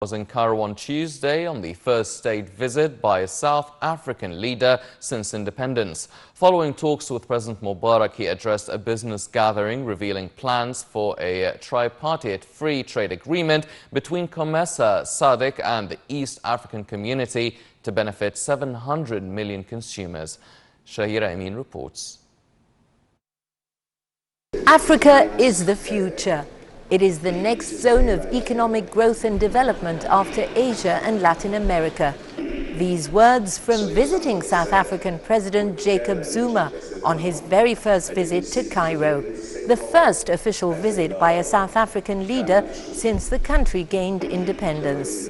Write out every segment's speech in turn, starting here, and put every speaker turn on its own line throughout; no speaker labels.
Was in Cairo on Tuesday on the first state visit by a South African leader since independence. Following talks with President Mubarak, he addressed a business gathering revealing plans for a tripartite free trade agreement between COMESA, SADC and the East African community to benefit 700 million consumers. Shahira Amin reports.
Africa is the future. It is the next zone of economic growth and development after Asia and Latin America. These words from visiting South African President Jacob Zuma on his very first visit to Cairo, the first official visit by a South African leader since the country gained independence.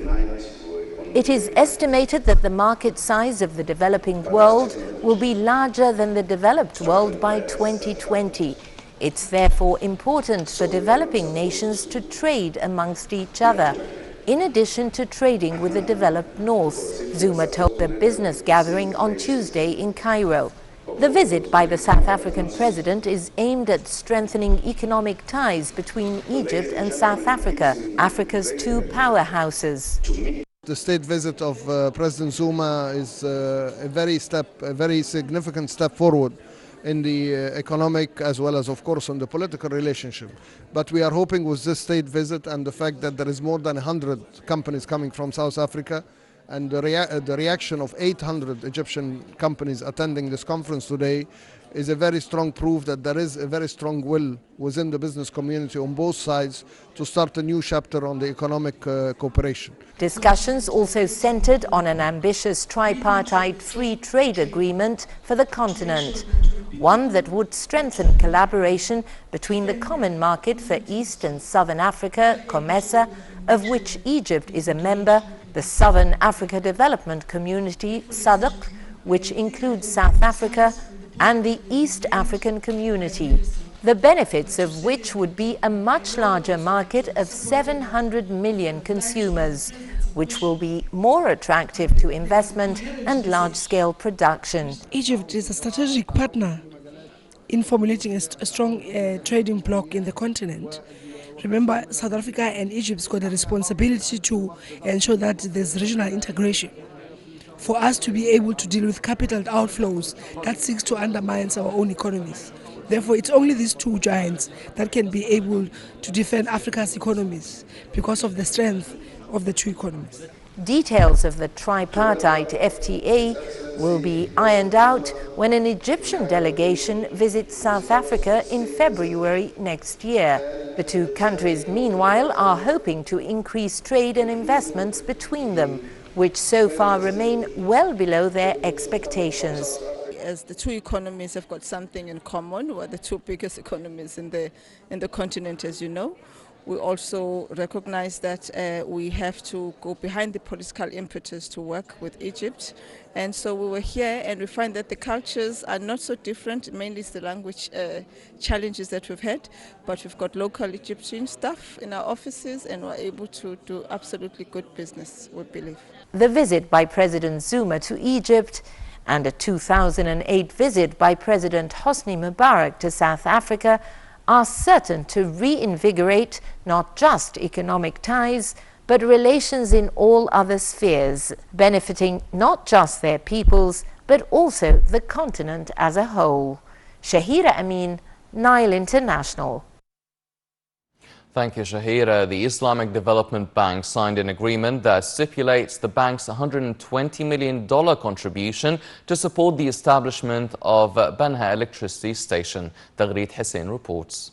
It is estimated that the market size of the developing world will be larger than the developed world by 2020. It's therefore important for developing nations to trade amongst each other, in addition to trading with the developed North, Zuma told a business gathering on Tuesday in Cairo. The visit by the South African president is aimed at strengthening economic ties between Egypt and South Africa, Africa's two powerhouses.
The state visit of President Zuma is a very significant step forward in the economic as well as, of course, on the political relationship. But we are hoping with this state visit and the fact that there is more than 100 companies coming from South Africa and the reaction of 800 Egyptian companies attending this conference today is a very strong proof that there is a very strong will within the business community on both sides to start a new chapter on the economic cooperation.
Discussions also centered on an ambitious tripartite free trade agreement for the continent, one that would strengthen collaboration between the Common Market for East and Southern Africa, COMESA, of which Egypt is a member, the Southern Africa Development Community, SADC, which includes South Africa, and the East African community, the benefits of which would be a much larger market of 700 million consumers, which will be more attractive to investment and large-scale production.
Egypt is a strategic partner in formulating a strong trading bloc in the continent. Remember, South Africa and Egypt's got a responsibility to ensure that there's regional integration, for us to be able to deal with capital outflows that seeks to undermine our own economies. Therefore, it's only these two giants that can be able to defend Africa's economies because of the strength of the two economies.
Details of the tripartite FTA will be ironed out when an Egyptian delegation visits South Africa in February next year. The two countries, meanwhile, are hoping to increase trade and investments between them, which so far remain well below their expectations.
As the two economies have got something in common, we're the two biggest economies in the continent, as you know. We also recognize that we have to go behind the political impetus to work with Egypt. And so we were here and we find that the cultures are not so different, mainly it's the language challenges that we've had, but we've got local Egyptian staff in our offices and we're able to do absolutely good business, we believe.
The visit by President Zuma to Egypt and a 2008 visit by President Hosni Mubarak to South Africa are certain to reinvigorate not just economic ties, but relations in all other spheres, benefiting not just their peoples, but also the continent as a whole. Shahira Amin, Nile International.
Thank you, Shahira. The Islamic Development Bank signed an agreement that stipulates the bank's $120 million contribution to support the establishment of Banha electricity station. Taghreed Hussein reports.